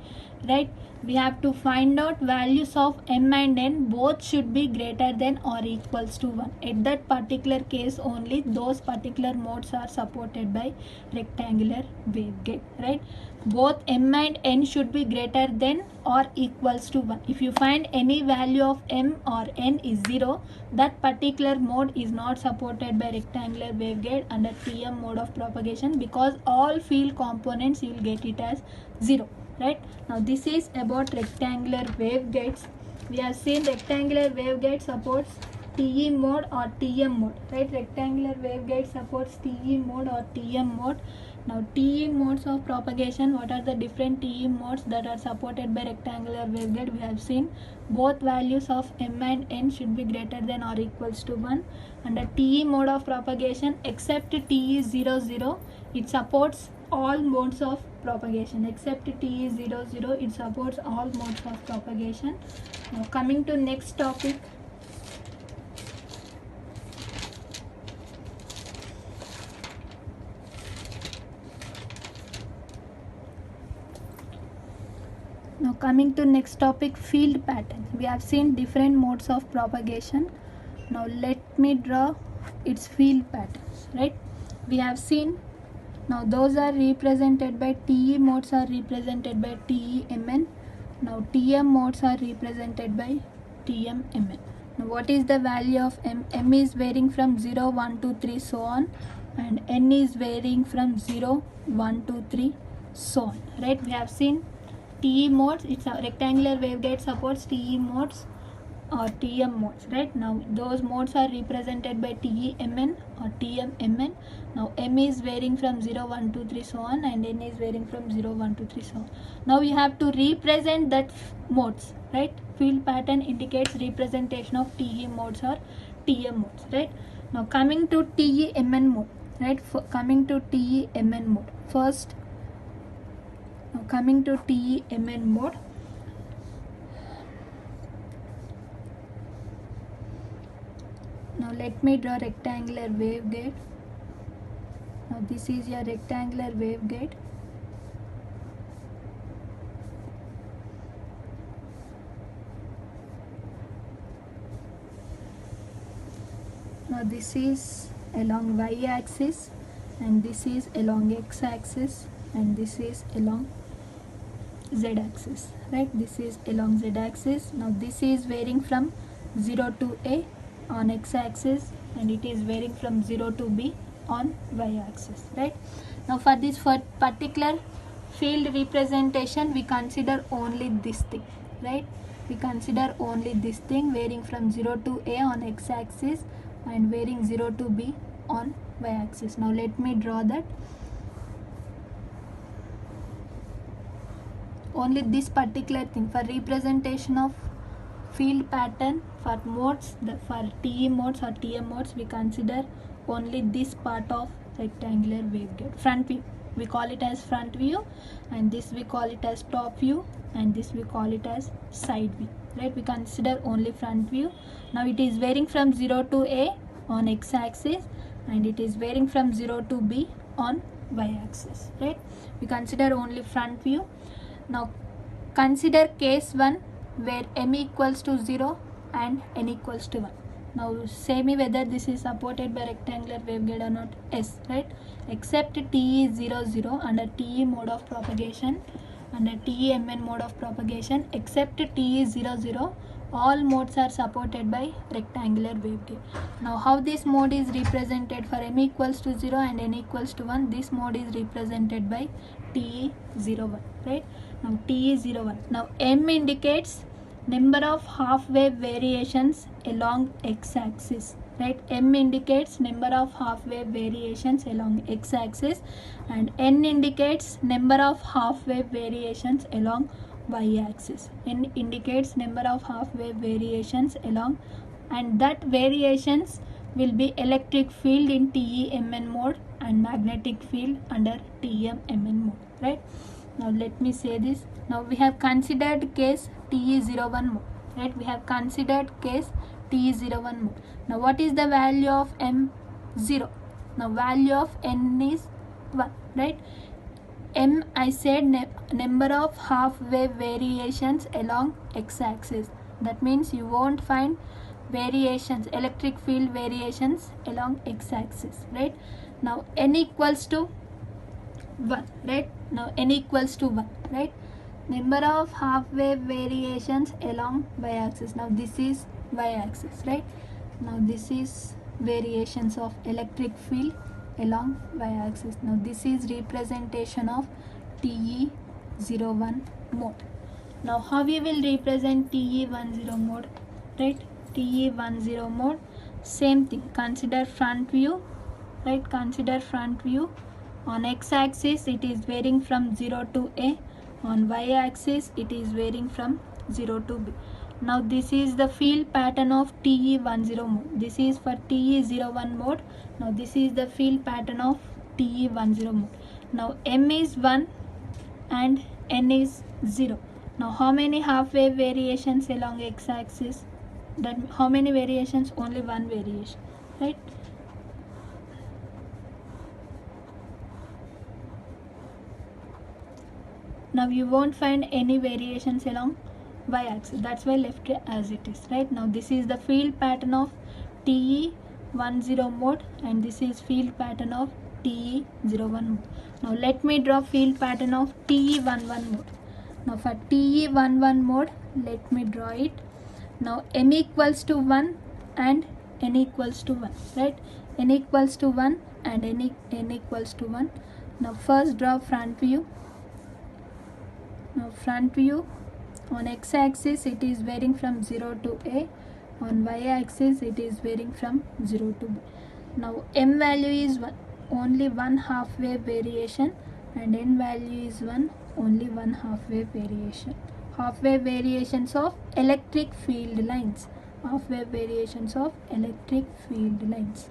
S1: right? We have to find out values of M and N. Both should be greater than or equals to 1. At that particular case only those particular modes are supported by rectangular waveguide, right? Both M and N should be greater than or equals to 1. If you find any value of M or N is 0, that particular mode is not supported by rectangular waveguide under TM mode of propagation, because all field components you will get it as 0, right? Now this is about rectangular waveguides. We have seen rectangular waveguide supports TE mode or TM mode, right? Rectangular waveguide supports TE mode or TM mode. Now TE modes of propagation, what are the different TE modes that are supported by rectangular waveguide? We have seen both values of M and N should be greater than or equals to 1. Under TE mode of propagation, except TE00, it supports all modes of propagation. Except TE00, it supports all modes of propagation. Now coming to next topic. Now coming to next topic, field pattern. We have seen different modes of propagation. Now let me draw its field patterns, right? We have seen, now those are represented by TE modes are represented by TEMN. Now TM modes are represented by TMMN. Now what is the value of M? M is varying from 0, 1, 2, 3 so on, and N is varying from 0, 1, 2, 3 so on, right? We have seen TE modes, it's a rectangular waveguide supports TE modes or TM modes, right? Now those modes are represented by TEMN or TMMN. Now M is varying from 0, 1, 2, 3 so on, and N is varying from 0, 1, 2, 3 so on. Now we have to represent that modes, right? Field pattern indicates representation of TE modes or TM modes, right? Now coming to TEMN mode, right? Coming to TEMN mode first. Now coming to TEMN mode, now let me draw rectangular waveguide. Now this is your rectangular waveguide. Now this is along y axis, and this is along x axis, and this is along z axis, right? This is along z axis. Now this is varying from 0 to A on x axis, and it is varying from 0 to B on y axis, right? Now for this particular field representation, we consider only this thing, right? We consider only this thing varying from 0 to A on x axis and varying 0 to B on y axis. Now let me draw that. Only this particular thing for representation of field pattern for modes, for TE modes or TM modes, we consider only this part of rectangular waveguide. Front view, we call it as front view, and this we call it as top view, and this we call it as side view, right? We consider only front view. Now it is varying from 0 to A on x axis, and it is varying from 0 to B on y axis, right? We consider only front view. Now consider case 1 where M equals to 0 and N equals to 1. Now say me whether this is supported by rectangular waveguide or not. Yes, right? Except TE 00 under TE mode of propagation, under TEMN mode of propagation, except TE 00, all modes are supported by rectangular waveguide. Now how this mode is represented for M equals to 0 and N equals to 1, this mode is represented by TE01, right? Now TE01. Now M indicates number of half wave variations along x axis, right? M indicates number of half wave variations along x axis, and N indicates number of half wave variations along y axis. N indicates number of half wave variations along, and that variations will be electric field in TE-MN mode and magnetic field under TM-MN mode, right? Now let me say this. Now we have considered case TE01 mode, right? We have considered case TE01 mode. Now what is the value of M0? Now value of N is 1, right? M, I said number of half wave variations along x-axis. That means you won't find variations, electric field variations along x-axis, right? Now N equals to 1, right? Now N equals to 1, right? Number of half wave variations along y-axis. Now this is y-axis, right? Now this is variations of electric field along y-axis. Now this is representation of TE01 mode. Now how we will represent TE10 mode, right? TE10 mode, same thing. Consider front view, right? Consider front view. On x-axis it is varying from 0 to A. On y-axis it is varying from 0 to B. Now this is the field pattern of TE10 mode. This is for TE01 mode. Now this is the field pattern of TE10 mode. Now M is 1 and N is 0. Now how many half wave variations along x-axis? That how many variations? Only one variation, right? Now you won't find any variations along y-axis. That's why left it as it is, right? Now this is the field pattern of TE10 mode and this is field pattern of TE01 mode. Now let me draw field pattern of TE11 mode. Now for TE11 mode, let me draw it. Now M equals to 1 and N equals to 1, right? N equals to 1 and N equals to 1. Now first draw front view. Now front view, on x-axis it is varying from 0 to A. On y-axis it is varying from 0 to B. Now M value is 1, only one half wave variation, and N value is 1, only one half wave variation. Half wave variations of electric field lines. Half wave variations of electric field lines.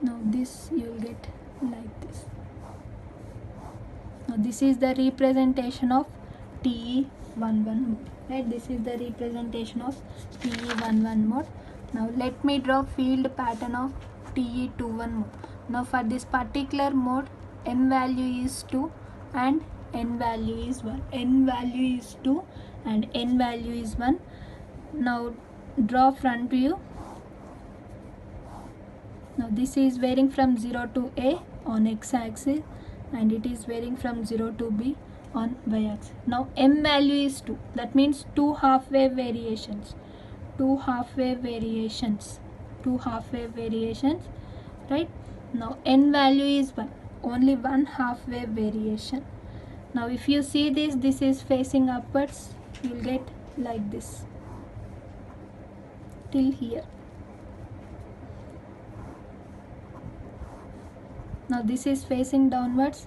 S1: Now this you will get like this. Now this is the representation of TE11 mode, right? This is the representation of TE11 mode. Now let me draw field pattern of TE21 mode. Now for this particular mode, M value is 2 and N value is 1. N value is 2 and N value is 1. Now draw front view. Now this is varying from 0 to A on x-axis and it is varying from 0 to B on y-axis. Now M value is 2. That means two half wave variations. Two half wave variations. Two half wave variations, right? Now N value is 1. Only one half wave variation. Now if you see this, this is facing upwards. You will get like this till here. Now this is facing downwards,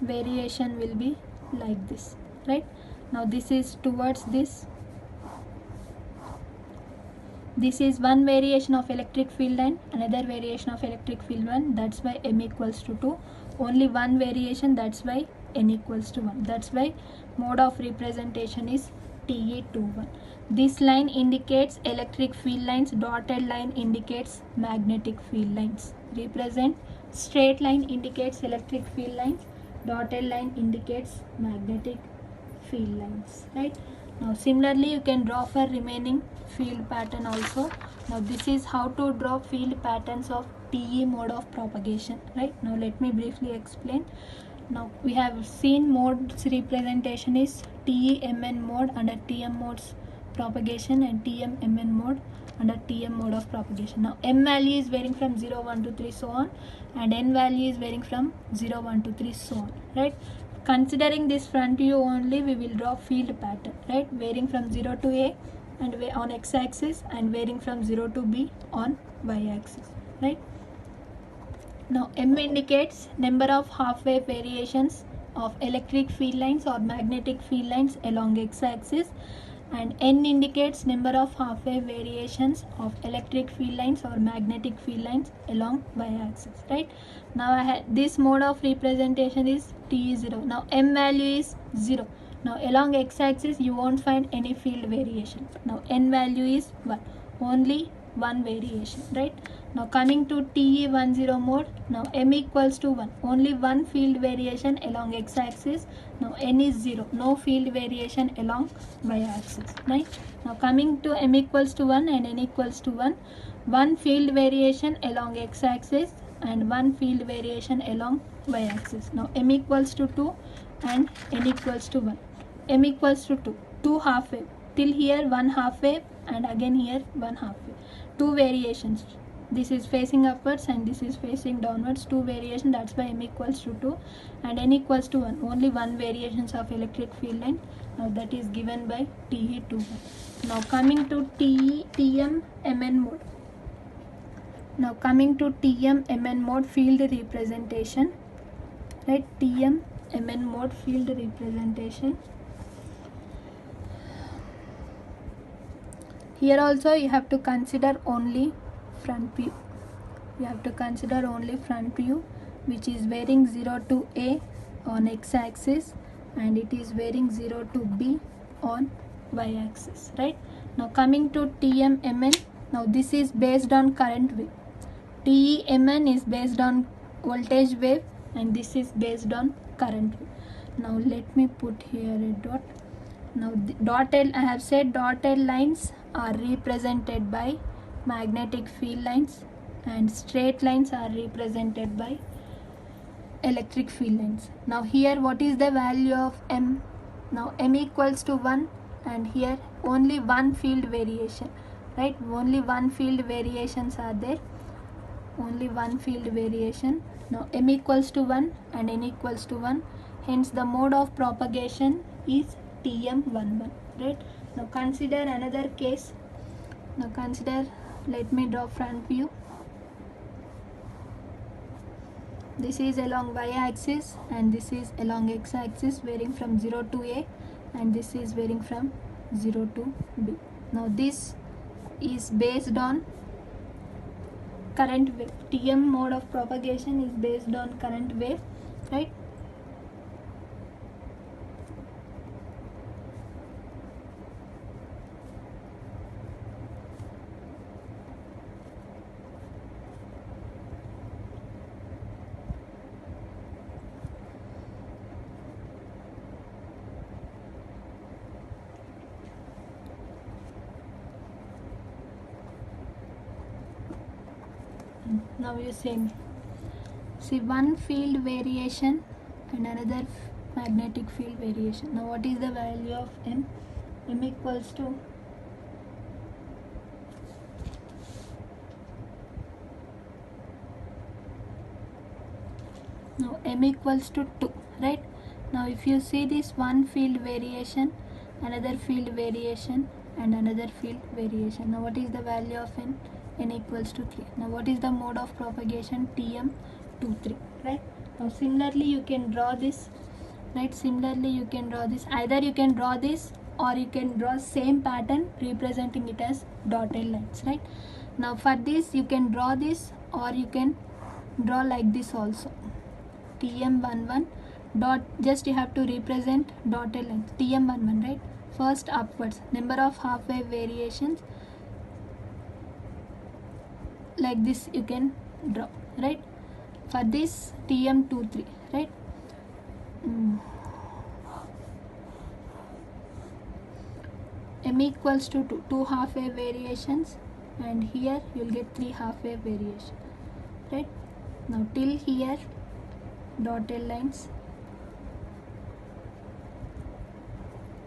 S1: variation will be like this, right? Now this is towards this. This is one variation of electric field line, another variation of electric field line. That's why M equals to 2. Only one variation, that's why N equals to 1. That's why mode of representation is TE21. This line indicates electric field lines, dotted line indicates magnetic field lines. Represent straight line indicates electric field lines, dotted line indicates magnetic field lines, right? Now similarly you can draw for remaining field pattern also. Now this is how to draw field patterns of TE mode of propagation, right? Now let me briefly explain. Now we have seen modes representation is TE-MN mode under TM modes propagation and TM-MN mode under TM mode of propagation. Now M value is varying from 0, 1, 2, 3 so on, and N value is varying from 0, 1, 2, 3 so on, right? Considering this front view only, we will draw field pattern, right? Varying from 0 to A and on x-axis and varying from 0 to B on y-axis, right? Now M indicates number of half wave variations of electric field lines or magnetic field lines along x-axis. and n indicates number of half-wave variations of electric field lines or magnetic field lines along y-axis, right? Now this mode of representation is t is 0. Now m value is 0. Now along x-axis you won't find any field variation. Now n value is 1, only one variation, right? Now coming to TE10 mode, now m equals to 1, only one field variation along x-axis. Now n is 0, no field variation along y-axis, right? Now coming to m equals to 1 and n equals to 1, one field variation along x-axis and one field variation along y-axis. Now m equals to 2 and n equals to 1. M equals to 2, 2 half wave. Till here one half wave and again here one half wave. Two variations. This is facing upwards and this is facing downwards. Two variations, that's why m equals to 2 and n equals to 1. Only one variations of electric field line. Now that is given by TE21. Now coming to TM-MN mode. Now coming to TM-MN mode field representation. Right, TM-MN mode field representation. Here also you have to consider only front view. You have to consider only front view, which is varying 0 to A on x-axis and it is varying 0 to B on y-axis, right? Now coming to TM-MN, now this is based on current wave. TE-MN is based on voltage wave and this is based on current wave. Now let me put here a dot. Now dotted, I have said dotted lines are represented by magnetic field lines and straight lines are represented by electric field lines. Now here what is the value of m? Now m equals to 1 and here only one field variation, right? Only one field variations are there. Only one field variation. Now m equals to 1 and n equals to 1. Hence the mode of propagation is TM11, right? Now consider another case. Now consider, let me draw front view. This is along y-axis and this is along x-axis, varying from 0 to A and this is varying from 0 to B. Now this is based on current wave. TM mode of propagation is based on current wave, right? Now you see one field variation and another magnetic field variation. Now what is the value of m? M equals to now m equals to 2, right? Now if you see this one field variation, another field variation and another field variation. Now what is the value of n? N equals to 3. Now what is the mode of propagation? TM23, right? Now similarly you can draw this, right? Similarly you can draw this. Either you can draw this or you can draw same pattern representing it as dotted lines, right? Now for this you can draw this or you can draw like this also. TM11 dot, just you have to represent dotted lines. TM11, right? First upwards, number of half wave variations, like this you can draw, right? For this TM23, right? M equals to 2 half wave variations and here you will get 3 half wave variation, right? Now till here dotted lines,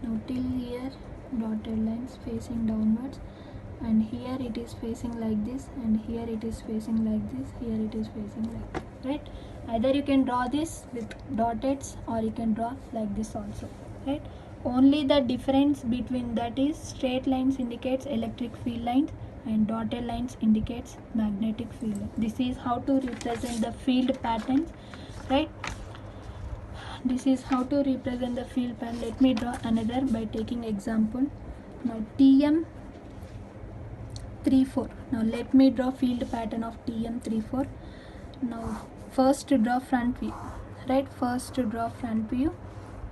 S1: now till here dotted lines facing downwards and here it is facing like this and here it is facing like this, here it is facing like this, right? Either you can draw this with dotteds or you can draw like this also, right? Only the difference between that is straight lines indicates electric field lines and dotted lines indicates magnetic field lines. This is how to represent the field patterns, right? This is how to represent the field pattern. Let me draw another by taking example. Now TM34. Now let me draw field pattern of TM34. Now first draw front view, right? First draw front view.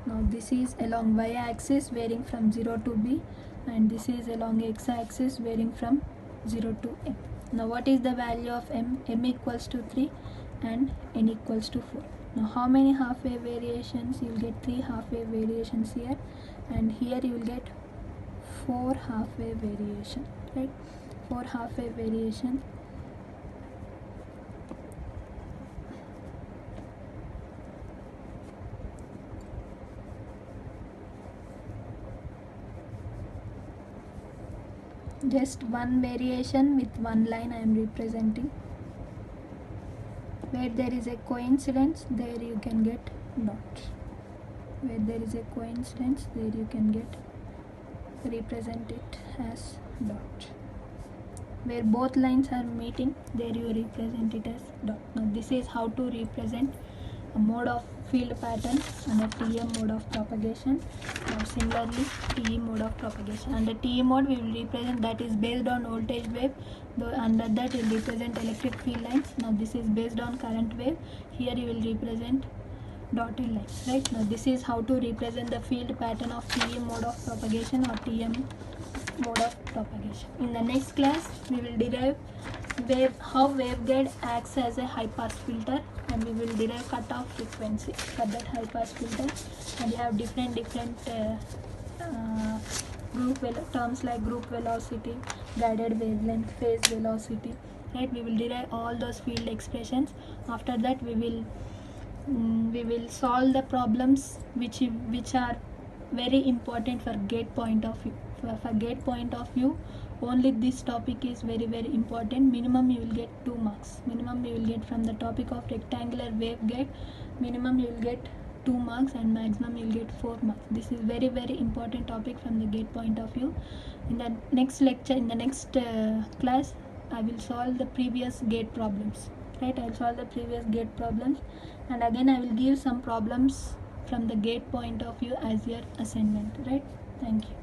S1: Now this is along y axis varying from 0 to b, and this is along x axis varying from 0 to m. Now what is the value of m? M equals to 3 and n equals to 4. Now how many half wave variations? You will get 3 half wave variations here, and here you will get 4 half wave variation, right? 4 half wave variation. Just one variation with one line I am representing. Where there is a coincidence, there you can get dot. Where there is a coincidence, there you can get represent it as dot. Where both lines are meeting, there you represent it as dot. Now this is how to represent a mode of field pattern under TM mode of propagation. Now similarly TE mode of propagation. Under TE mode we will represent, that is based on voltage wave. Under that we will represent electric field lines. Now this is based on current wave. Here you will represent dotted lines, right? Now this is how to represent the field pattern of TE mode of propagation or TM mode of propagation. In the next class we will derive how waveguide acts as a high pass filter, and we will derive cutoff frequency for that high pass filter, and we have different terms like group velocity, guided wavelength, phase velocity, right? We will derive all those field expressions. After that we will solve the problems which are very important for gate point of view. For gate point of view, only this topic is very important. Minimum you will get 2 marks. Minimum you will get from the topic of rectangular waveguide. Minimum you will get 2 marks, and maximum you will get 4 marks. This is very important topic from the gate point of view. In the next lecture, in the next class, I will solve the previous gate problems, right? I will solve the previous gate problems, and again I will give some problems from the gate point of view as your assignment, right? Thank you.